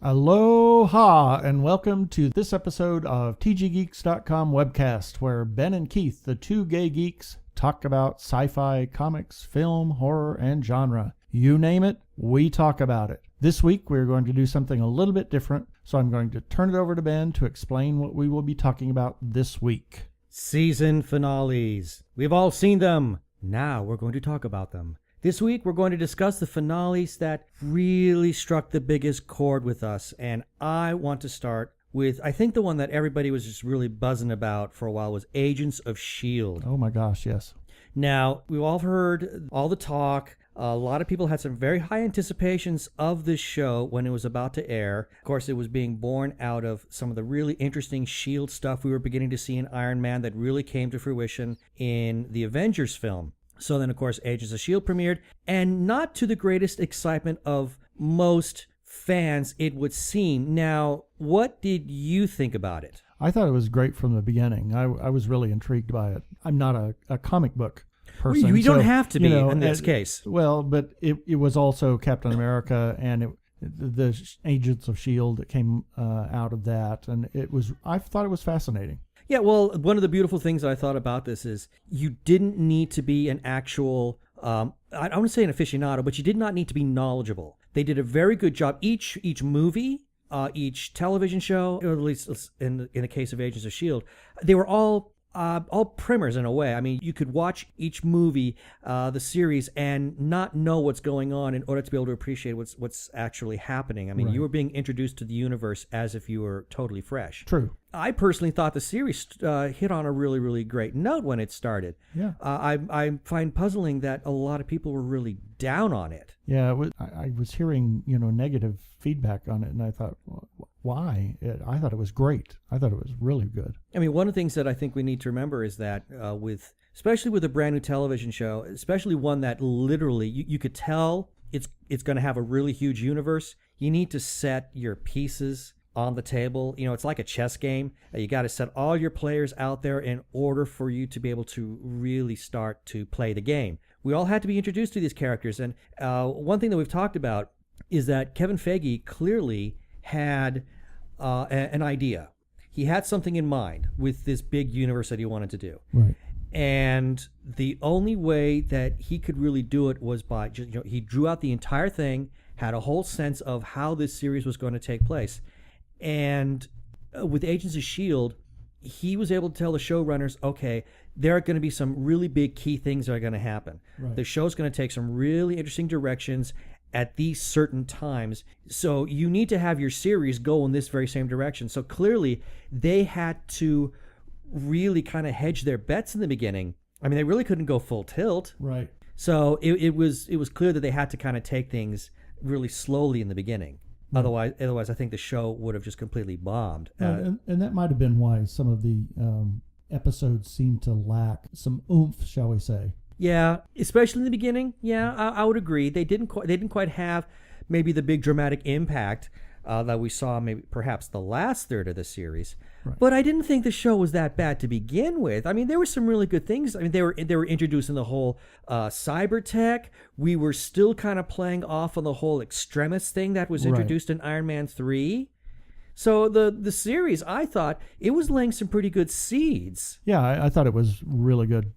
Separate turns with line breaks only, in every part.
Aloha, and welcome to this episode of TGGeeks.com Webcast, where Ben and Keith, the two gay geeks, talk about sci-fi, comics, film, horror, and genre. You name it, we talk about it. This week, we're going to do something a little bit different, so I'm going to turn it over to Ben to explain what we will be talking about this week.
Season finales. We've all seen them. Now we're going to talk about them. This week, we're going to discuss the finales that really struck the biggest chord with us. And I want to start with, I think the one that everybody was just really buzzing about for a while was Agents of S.H.I.E.L.D.
Oh my gosh, yes.
Now, we've all heard all the talk. A lot of people had some very high anticipations of this show when it was about to air. Of course, it was being born out of some of the really interesting S.H.I.E.L.D. stuff we were beginning to see in Iron Man that really came to fruition in the Avengers film. So then, of course, Agents of S.H.I.E.L.D. premiered, and not to the greatest excitement of most fans, it would seem. Now, what did you think about it?
I thought it was great from the beginning. I was really intrigued by it. I'm not a comic book person.
We don't have to be in this case.
Well, but it was also Captain America, and the Agents of S.H.I.E.L.D. that came out of that, and I thought it was fascinating.
Yeah, well, one of the beautiful things I thought about this is you didn't need to be an actual, I don't want to say an aficionado, but you did not need to be knowledgeable. They did a very good job. Each movie, each television show, or at least in the case of Agents of S.H.I.E.L.D., they were all primers in a way. I mean, you could watch each movie, the series, and not know what's going on in order to be able to appreciate what's actually happening. I mean, You were being introduced to the universe as if you were totally fresh.
True.
I personally thought the series hit on a really, really great note when it started.
Yeah.
I find puzzling that a lot of people were really down on it.
Yeah, I was hearing negative feedback on it, and I thought, why? I thought it was great. I thought it was really good.
I mean, one of the things that I think we need to remember is that especially with a brand new television show, especially one that literally you could tell it's going to have a really huge universe, you need to set your pieces on the table. It's like a chess game. You got to set all your players out there in order for you to be able to really start to play the game. We all had to be introduced to these characters, and one thing that we've talked about is that Kevin Feige clearly had an idea. He had something in mind with this big universe that he wanted to do.
Right.
And the only way that he could really do it was by he drew out the entire thing, had a whole sense of how this series was going to take place. And with Agents of S.H.I.E.L.D., he was able to tell the showrunners, okay, there are going to be some really big key things that are going to happen. Right. The show's going to take some really interesting directions at these certain times. So you need to have your series go in this very same direction. So clearly, they had to really kind of hedge their bets in the beginning. I mean, they really couldn't go full tilt.
Right.
So it was clear that they had to kind of take things really slowly in the beginning. Otherwise, I think the show would have just completely bombed.
And that might have been why some of the episodes seemed to lack some oomph, shall we say?
Yeah, especially in the beginning. Yeah, I would agree. They didn't quite have maybe the big dramatic impact that we saw maybe perhaps the last third of the series. Right. But I didn't think the show was that bad to begin with. I mean, there were some really good things. I mean, they were introducing the whole cyber tech. We were still kind of playing off on the whole extremist thing that was introduced in Iron Man 3. So the series, I thought, it was laying some pretty good seeds.
Yeah, I thought it was really good.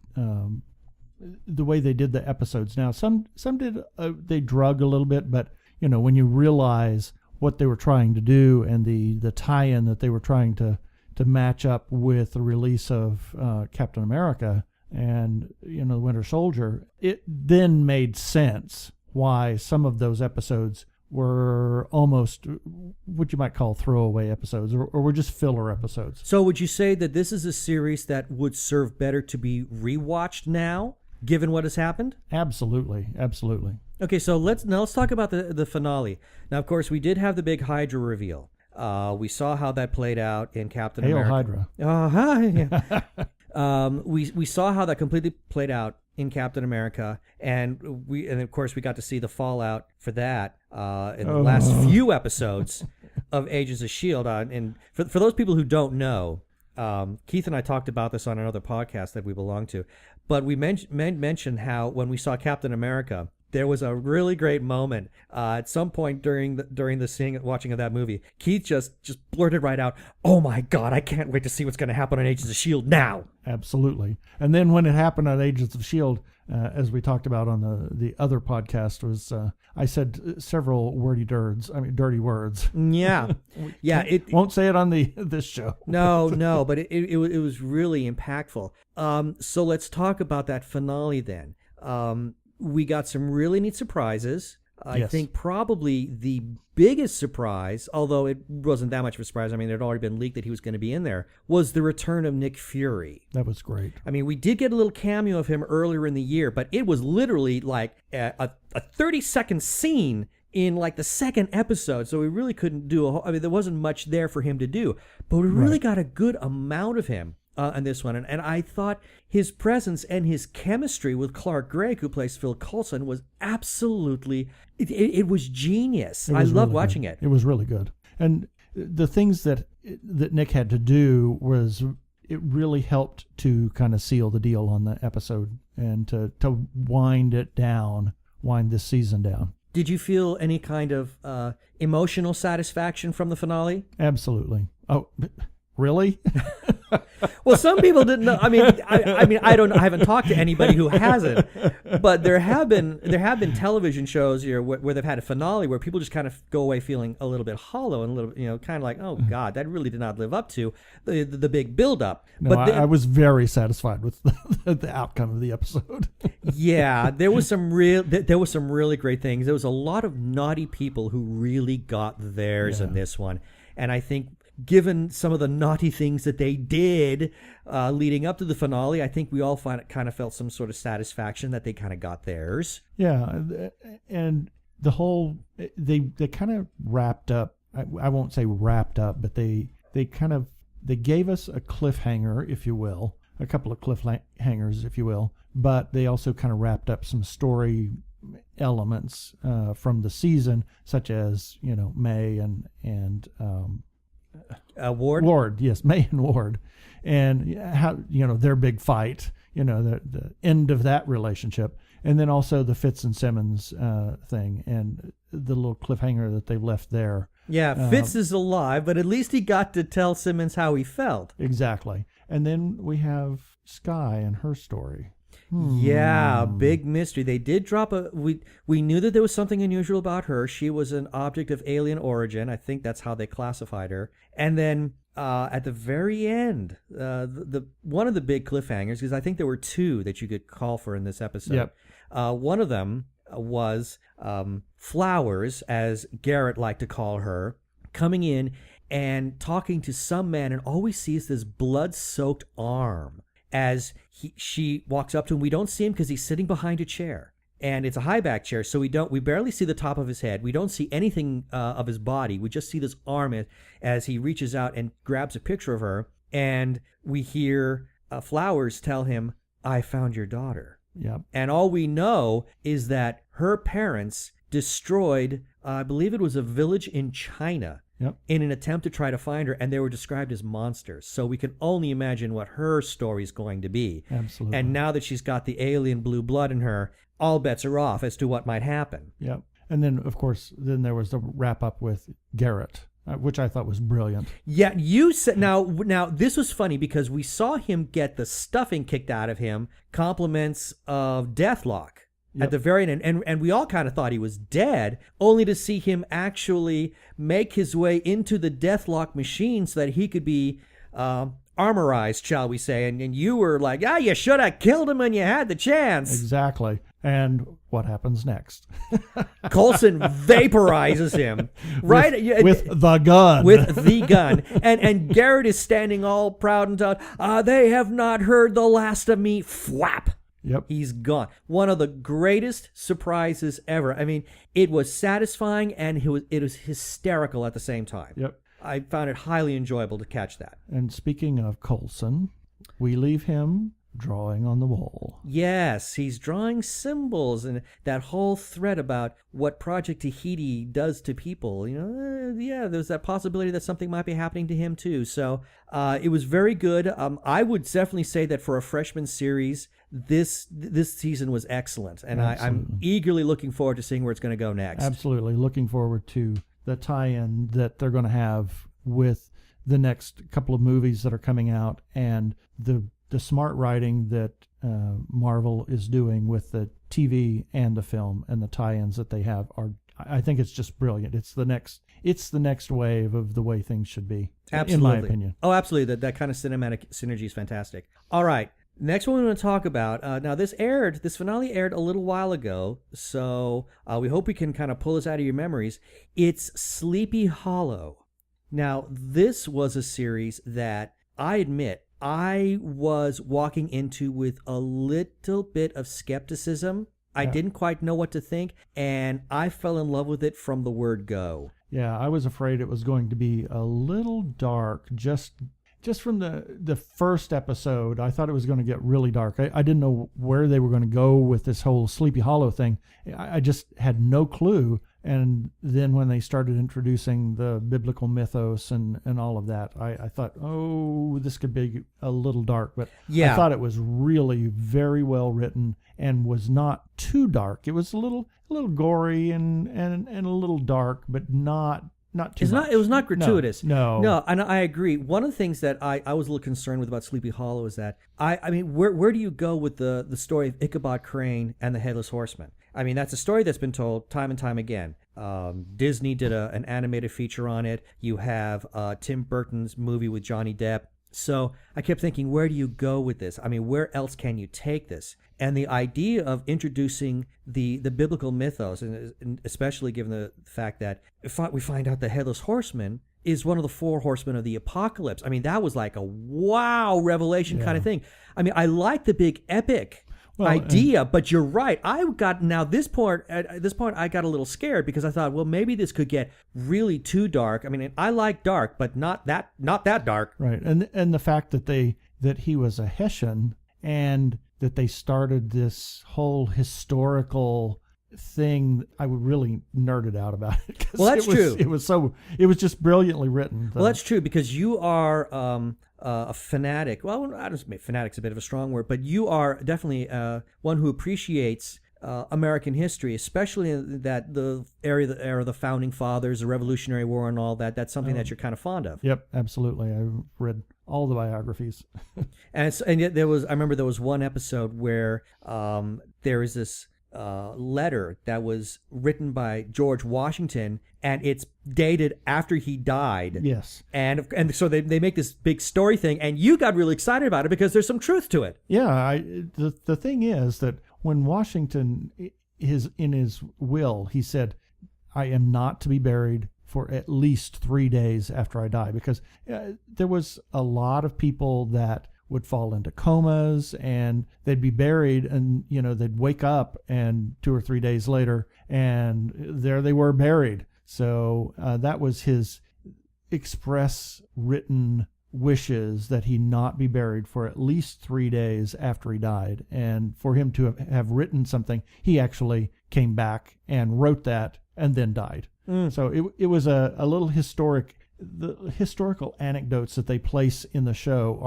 The way they did the episodes. Now, some did they drug a little bit, but when you realize what they were trying to do and the tie-in that they were trying to match up with the release of Captain America and the Winter Soldier, it then made sense why some of those episodes were almost what you might call throwaway episodes, or were just filler episodes.
So would you say that this is a series that would serve better to be rewatched now, given what has happened?
Absolutely.
Okay, so let's talk about the finale. Now, of course, we did have the big Hydra reveal. We saw how that played out in Captain
Hail
America.
Hydra.
We saw how that completely played out in Captain America, and of course we got to see the fallout for that in the last few episodes of Agents of S.H.I.E.L.D. And for those people who don't know, Keith and I talked about this on another podcast that we belong to, but we mentioned how when we saw Captain America, there was a really great moment at some point during the watching of that movie. Keith just blurted right out, "Oh my God, I can't wait to see what's going to happen on Agents of S.H.I.E.L.D. now."
Absolutely. And then when it happened on Agents of S.H.I.E.L.D., as we talked about on the other podcast, was I said several dirty words.
Yeah. Yeah.
It won't say it on this show.
No, but it was really impactful. So let's talk about that finale then. We got some really neat surprises. I think probably the biggest surprise, although it wasn't that much of a surprise, I mean, it had already been leaked that he was going to be in there, was the return of Nick Fury.
That was great.
I mean, we did get a little cameo of him earlier in the year, but it was literally like a 30-second scene in like the second episode, so we really couldn't do there wasn't much there for him to do, but we really got a good amount of him on this one, and I thought his presence and his chemistry with Clark Gregg, who plays Phil Coulson, was absolutely, it was genius. I loved watching it.
It was really good. And the things that Nick had to do was, it really helped to kind of seal the deal on the episode and to wind this season down.
Did you feel any kind of emotional satisfaction from the finale?
Absolutely. Oh, really?
Well, some people didn't know. I mean, I haven't talked to anybody who hasn't, but there have been television shows here where they've had a finale where people just kind of go away feeling a little bit hollow and a little, kind of like, oh God, that really did not live up to the big buildup.
No, but I was very satisfied with the outcome of the episode.
Yeah, there was some really great things. There was a lot of naughty people who really got theirs in this one, and I think, given some of the naughty things that they did leading up to the finale, I think we all kind of felt some sort of satisfaction that they kind of got theirs.
Yeah, and the whole, they kind of wrapped up, I won't say wrapped up, but they gave us a cliffhanger, if you will, a couple of cliffhangers, if you will, but they also kind of wrapped up some story elements from the season, such as, May and
Ward,
yes, May and Ward, and how their big fight, the end of that relationship, and then also the Fitz and Simmons thing, and the little cliffhanger that they left there.
Yeah, Fitz is alive, but at least he got to tell Simmons how he felt.
Exactly, and then we have Skye and her story.
Yeah, big mystery. They did drop we knew that there was something unusual about her. She was an object of alien origin. I think that's how they classified her. And then at the very end, the one of the big cliffhangers, because I think there were two that you could call for in this episode.
Yep.
One of them was Flowers, as Garrett liked to call her, coming in and talking to some man, and all we see is this blood-soaked arm. As she walks up to him, we don't see him because he's sitting behind a chair, and it's a high back chair, so we barely see the top of his head. We don't see anything of his body. We just see this arm as he reaches out and grabs a picture of her, and we hear Flowers tell him, "I found your daughter."
Yep.
And all we know is that her parents destroyed, I believe it was a village in China.
Yep.
In an attempt to try to find her, and they were described as monsters. So we can only imagine what her story is going to be.
Absolutely.
And now that she's got the alien blue blood in her, all bets are off as to what might happen.
Yep. And then, of course, there was the wrap up with Garrett, which I thought was brilliant.
Yeah, you said now this was funny because we saw him get the stuffing kicked out of him, compliments of Deathlock. Yep. At the very end, and we all kind of thought he was dead, only to see him actually make his way into the Deathlock machine so that he could be armorized, shall we say. And you were like, you should have killed him when you had the chance.
Exactly. And what happens next?
Coulson vaporizes him, right?
With the gun.
With the gun. And Garrett is standing all proud and proud. They have not heard the last of me. Flap.
Yep.
He's gone. One of the greatest surprises ever. I mean, it was satisfying and it was hysterical at the same time.
Yep.
I found it highly enjoyable to catch that.
And speaking of Coulson, we leave him drawing on the wall.
Yes, he's drawing symbols and that whole thread about what Project Tahiti does to people. There's that possibility that something might be happening to him too. So it was very good. I would definitely say that for a freshman series, this season was excellent, and I'm eagerly looking forward to seeing where it's going to go next.
Absolutely, looking forward to the tie-in that they're going to have with the next couple of movies that are coming out, and the smart writing that Marvel is doing with the TV and the film, and the tie-ins that they have are. I think it's just brilliant. It's the next wave of the way things should be.
Absolutely.
In my opinion.
Oh, absolutely. That kind of cinematic synergy is fantastic. All right. Next one we want to talk about. Now, this finale aired a little while ago, so we hope we can kind of pull this out of your memories. It's Sleepy Hollow. Now, this was a series that I admit I was walking into with a little bit of skepticism. I didn't quite know what to think, and I fell in love with it from the word go.
Yeah, I was afraid it was going to be a little dark, just from the first episode. I thought it was going to get really dark. I didn't know where they were going to go with this whole Sleepy Hollow thing. I just had no clue. And then when they started introducing the biblical mythos and all of that, I thought, oh, this could be a little dark. But I thought it was really very well written and was not too dark. It was a little gory and a little dark, but not too much.
It was not gratuitous.
No,
and I agree. One of the things that I was a little concerned with about Sleepy Hollow is that I mean, where do you go with the story of Ichabod Crane and the Headless Horseman? I mean, that's a story that's been told time and time again. Disney did an animated feature on it. You have Tim Burton's movie with Johnny Depp. So I kept thinking, where do you go with this? I mean, where else can you take this? And the idea of introducing the biblical mythos, and especially given the fact that we find out the Headless Horseman is one of the 4 horsemen of the apocalypse. I mean, that was like a wow revelation kind of thing. I mean, I like the big epic idea, but you're right. At this point, I got a little scared because I thought, well, maybe this could get really too dark. I mean, I like dark, but not that dark.
Right, and the fact that he was a Hessian and that they started this whole historical thing, I would really nerded out about it.
Well, that's true.
It was just brilliantly written.
Well, that's true because you are a fanatic. Well, I don't know, fanatic's a bit of a strong word, but you are definitely one who appreciates American history, especially in the era of the founding fathers, the Revolutionary War, and all that. That's something that you're kind of fond of.
Yep, absolutely. I've read all the biographies.
and yet I remember there was one episode where there is this letter that was written by George Washington, and it's dated after he died.
Yes.
And so they make this big story thing, and you got really excited about it because there's some truth to it.
Yeah. The thing is that when Washington in his will, he said, I am not to be buried for at least 3 days after I die, because there was a lot of people that would fall into comas and they'd be buried, and they'd wake up and 2 or 3 days later and there they were buried. So that was his express written wishes, that he not be buried for at least 3 days after he died. And for him to have written something, he actually came back and wrote that and then died. So it was a little historic. The historical anecdotes that they place in the show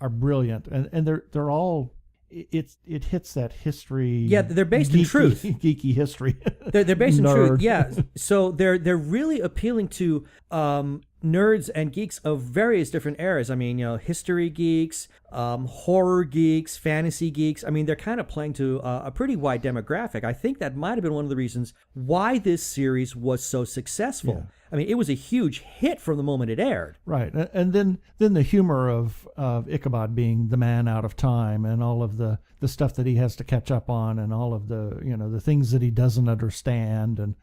are brilliant, and they're all it hits that history.
Yeah, they're based in truth,
geeky history.
They're based in truth. Yeah, so they're really appealing to nerds and geeks of various different eras. I mean, history geeks, horror geeks, fantasy geeks. I mean, they're kind of playing to a pretty wide demographic. I think that might have been one of the reasons why this series was so successful. I mean, it was a huge hit from the moment it aired.
Right, and then the humor of Ichabod being the man out of time, and all of the stuff that he has to catch up on, and all of the the things that he doesn't understand, and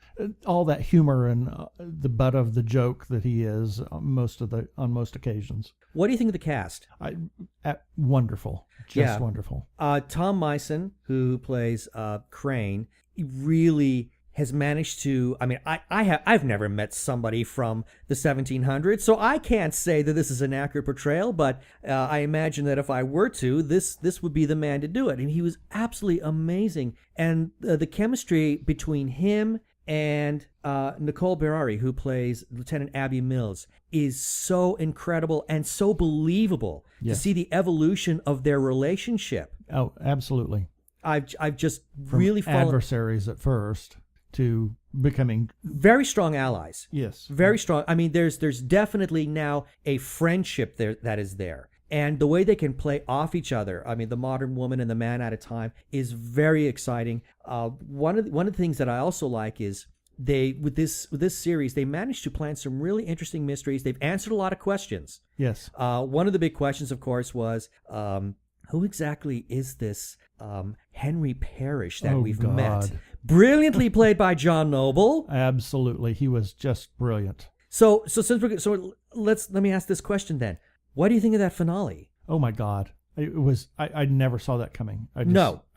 all that humor and the butt of the joke that he is on most occasions.
What do you think of the cast?
Wonderful, just wonderful.
Tom Meissen, who plays Crane, really has managed to. I mean, I've never met somebody from the 1700s, so I can't say that this is an accurate portrayal. But I imagine that if I were to, this would be the man to do it. And he was absolutely amazing. And the chemistry between him and Nicole Berari, who plays Lieutenant Abby Mills, is so incredible and so believable to see the evolution of their relationship.
Oh, absolutely.
I've just
From
really fallen
adversaries at first to becoming
very strong allies.
Yes,
very strong. I mean, there's definitely now a friendship there that is there, and the way they can play off each other. I mean, the modern woman and the man at a time is very exciting. One of the things that I also like is with this series they managed to plan some really interesting mysteries. They've answered a lot of questions.
Yes.
One of the big questions, of course, was who exactly is this Henry Parrish that we've met? Brilliantly played by John Noble.
Absolutely, he was just brilliant.
So let me ask this question then. What do you think of that finale?
Oh my God, it was. I never saw that coming. I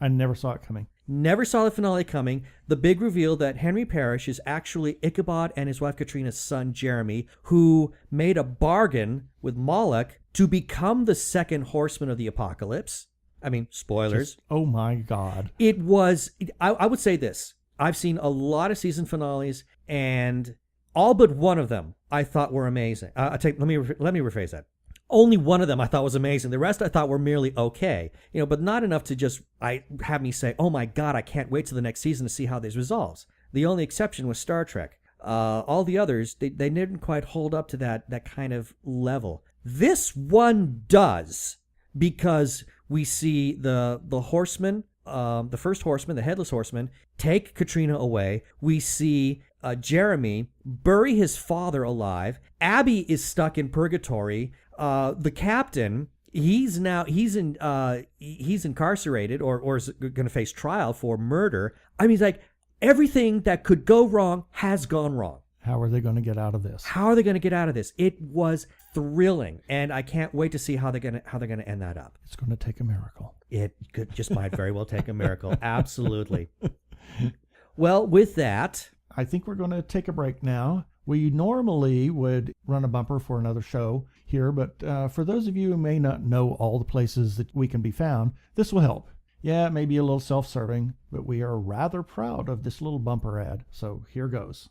never saw it coming.
Never saw the finale coming. The big reveal that Henry Parrish is actually Ichabod and his wife Katrina's son Jeremy, who made a bargain with Moloch to become the second horseman of the apocalypse. I mean, spoilers.
Oh my God.
It was, I would say this. I've seen a lot of season finales, and all but one of them I thought were amazing. Let me rephrase that. Only one of them I thought was amazing. The rest I thought were merely okay, but not enough to just have me say, "Oh my God, I can't wait till the next season to see how this resolves." The only exception was Star Trek. All the others, they didn't quite hold up to that kind of level. This one does, because we see the horseman, the first horseman, the headless horseman, take Katrina away. We see Jeremy bury his father alive. Abby is stuck in purgatory. The captain, he's incarcerated or is going to face trial for murder. I mean, it's like everything that could go wrong has gone wrong.
How are they going to get out of this?
It was thrilling, and I can't wait to see how they're going to end that up.
It's going to take a miracle.
It might very well take a miracle. Absolutely. Well, with that,
I think we're going to take a break now. We normally would run a bumper for another show here, but for those of you who may not know all the places that we can be found, this will help. Yeah, it may be a little self-serving, but we are rather proud of this little bumper ad. So here goes.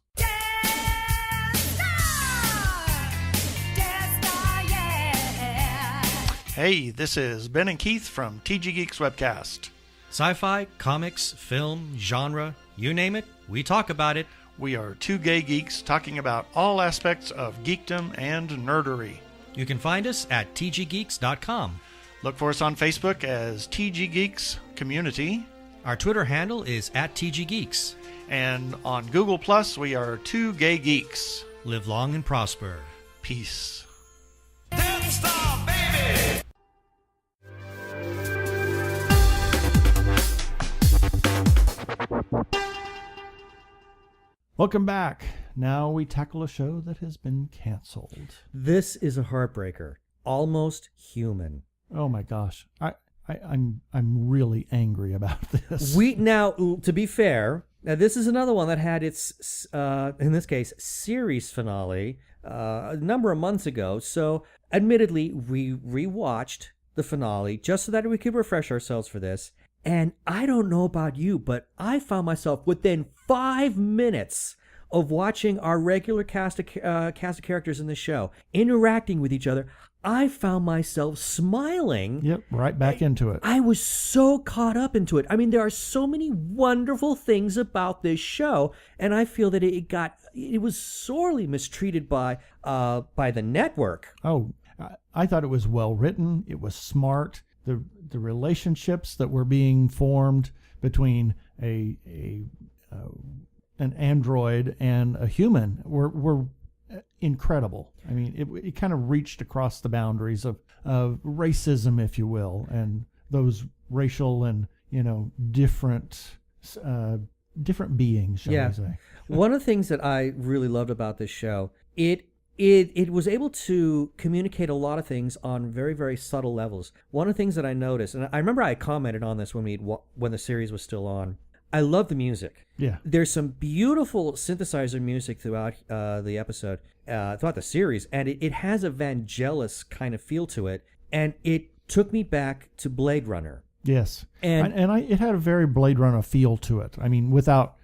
Hey, this is Ben and Keith from TG Geeks Webcast.
Sci-fi, comics, film, genre, you name it, we talk about it.
We are two gay geeks talking about all aspects of geekdom and nerdery.
You can find us at tggeeks.com.
Look for us on Facebook as TG Geeks Community.
Our Twitter handle is at tggeeks.
And on Google Plus, we are Two Gay Geeks.
Live long and prosper.
Peace.
Death Star, baby!
Welcome back. Now we tackle a show that has been canceled.
This is a heartbreaker. Almost Human.
Oh my gosh. I'm really angry about this.
Now, to be fair, now this is another one that had its, in this case, series finale a number of months ago. So, admittedly, we rewatched the finale just so that we could refresh ourselves for this. And I don't know about you, but I found myself within 5 minutes of watching our regular cast of characters in the show interacting with each other. I found myself smiling.
Yep, right back into it.
I was so caught up into it. I mean, there are so many wonderful things about this show, and I feel that it was sorely mistreated by the network.
Oh, I thought it was well written. It was smart. The relationships that were being formed between an android and a human were incredible. I mean, it kind of reached across the boundaries of racism, if you will, and those racial and different beings, shall we say.
One of the things that I really loved about this show, it was able to communicate a lot of things on very, very subtle levels. One of the things that I noticed, and I remember I commented on this when the series was still on, I love the music.
Yeah.
There's some beautiful synthesizer music throughout the episode, throughout the series, and it has a Vangelis kind of feel to it, and it took me back to Blade Runner.
Yes.
And
it had a very Blade Runner feel to it. I mean, without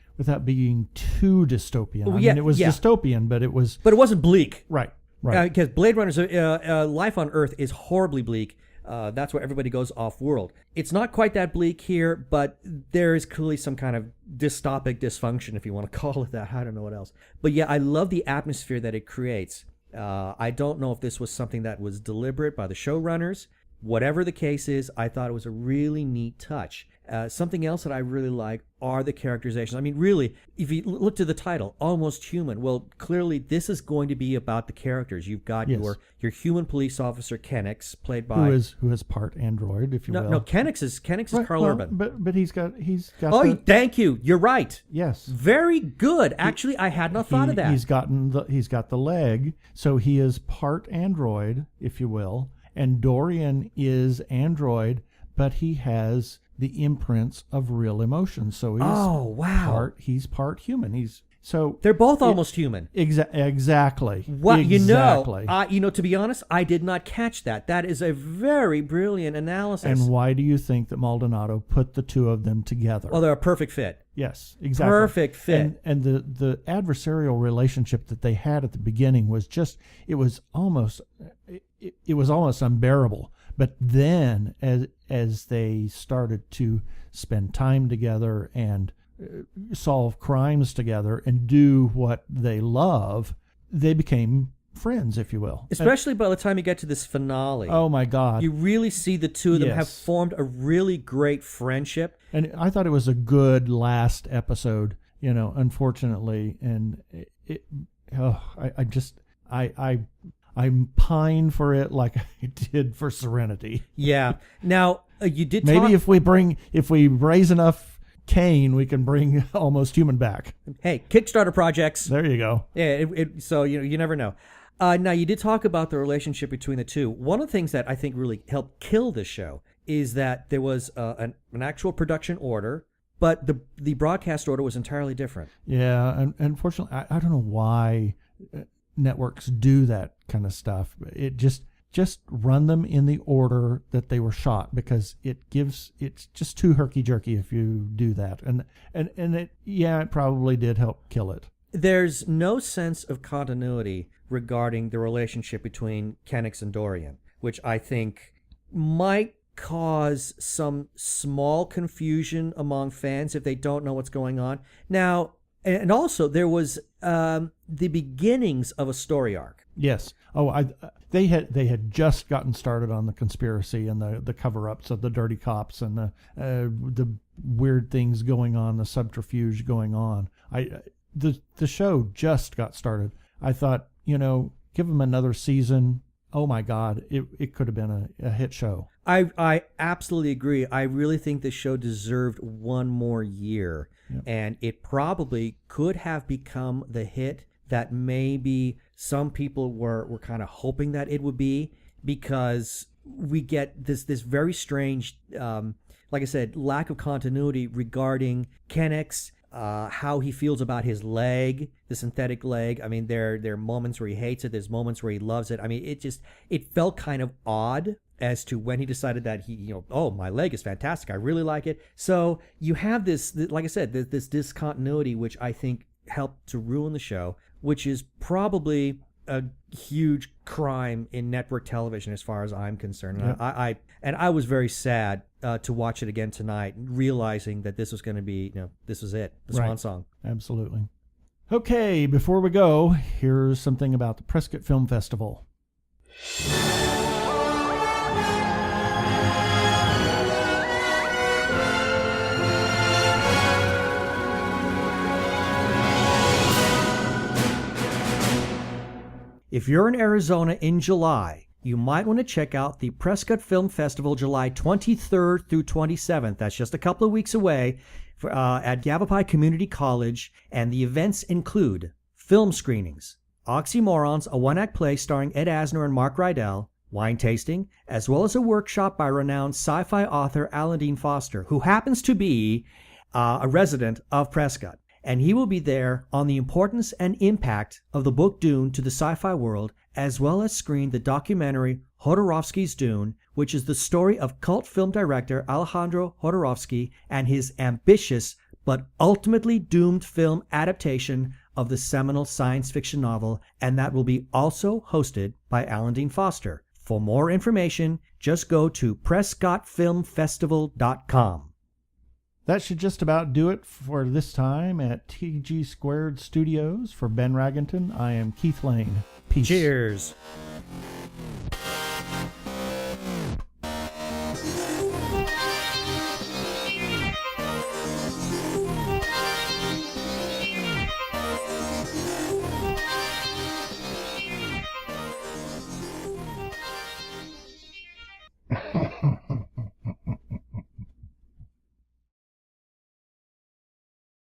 being too dystopian. I mean, it was dystopian, but it
wasn't bleak.
Right.
Because Blade Runner's life on Earth is horribly bleak. That's where everybody goes off-world. It's not quite that bleak here, but there is clearly some kind of dystopic dysfunction, if you want to call it that. I don't know what else. But yeah, I love the atmosphere that it creates. I don't know if this was something that was deliberate by the showrunners. Whatever the case is, I thought it was a really neat touch. Something else that I really like are the characterizations. I mean, really, if you look to the title, Almost Human, well, clearly this is going to be about the characters. You've got your human police officer, Kennex, played by...
Who is part android, if you will.
No, Kennex is Carl Urban.
But he's got
Oh, thank you. You're right.
Yes.
Very good. Actually, I had not thought of that.
He's got the leg, so he is part android, if you will. And Dorian is android, but he has the imprints of real emotion. So he's part human.
They're both almost human.
Exactly.
Well,
exactly.
To be honest, I did not catch that. That is a very brilliant analysis.
And why do you think that Maldonado put the two of them together?
Well, they're a perfect fit.
Yes, exactly.
Perfect fit.
And the adversarial relationship that they had at the beginning was it was almost unbearable. But then as they started to spend time together and solve crimes together and do what they love, they became friends, if you will.
Especially by the time you get to this finale.
Oh my God.
You really see the two of them have formed a really great friendship.
And I thought it was a good last episode, unfortunately. And I pine for it like I did for Serenity.
Yeah. Now, you did
maybe if we raise enough cane, we can bring Almost Human back.
Hey, Kickstarter projects.
There you go.
Yeah. So you never know. Now, you did talk about the relationship between the two. One of the things that I think really helped kill this show is that there was an actual production order, but the broadcast order was entirely different.
Yeah, and unfortunately, I don't know why networks do that kind of stuff. It just run them in the order that they were shot, because it's just too herky-jerky if you do that. And it probably did help kill it.
There's no sense of continuity regarding the relationship between Kennex and Dorian, which I think might cause some small confusion among fans if they don't know what's going on. Now, and also there was the beginnings of a story arc.
Yes. Oh, they had just gotten started on the conspiracy and the cover-ups of the dirty cops and the weird things going on, the subterfuge going on. The show just got started. I thought, give them another season. Oh my God, it could have been a hit show.
I absolutely agree. I really think the show deserved one more year. Yep. And it probably could have become the hit that maybe some people were kind of hoping that it would be, because we get this very strange, like I said, lack of continuity regarding Kennex, how he feels about his leg, the synthetic leg. I mean, there are moments where he hates it. There's moments where he loves it. I mean, it felt kind of odd as to when he decided that my leg is fantastic. I really like it. So you have this, like I said, this discontinuity, which I think helped to ruin the show, which is probably a huge crime in network television as far as I'm concerned. Yep. I was very sad to watch it again tonight, realizing that this was going to be, this was it, the swan song.
Absolutely. Okay, before we go, here's something about the Prescott Film Festival.
if you're in Arizona in July, you might want to check out the Prescott Film Festival July 23rd through 27th. That's just a couple of weeks away at Yavapai Community College, and the events include film screenings, Oxymorons, a one-act play starring Ed Asner and Mark Rydell, wine tasting, as well as a workshop by renowned sci-fi author Alan Dean Foster, who happens to be a resident of Prescott. And he will be there on the importance and impact of the book Dune to the sci-fi world, as well as screen the documentary Jodorowsky's Dune, which is the story of cult film director Alejandro Jodorowsky and his ambitious but ultimately doomed film adaptation of the seminal science fiction novel, and that will be also hosted by Alan Dean Foster. For more information, just go to PrescottFilmFestival.com.
That should just about do it for this time at TG Squared Studios. For Ben Raggington, I am Keith Lane. Peace.
Cheers.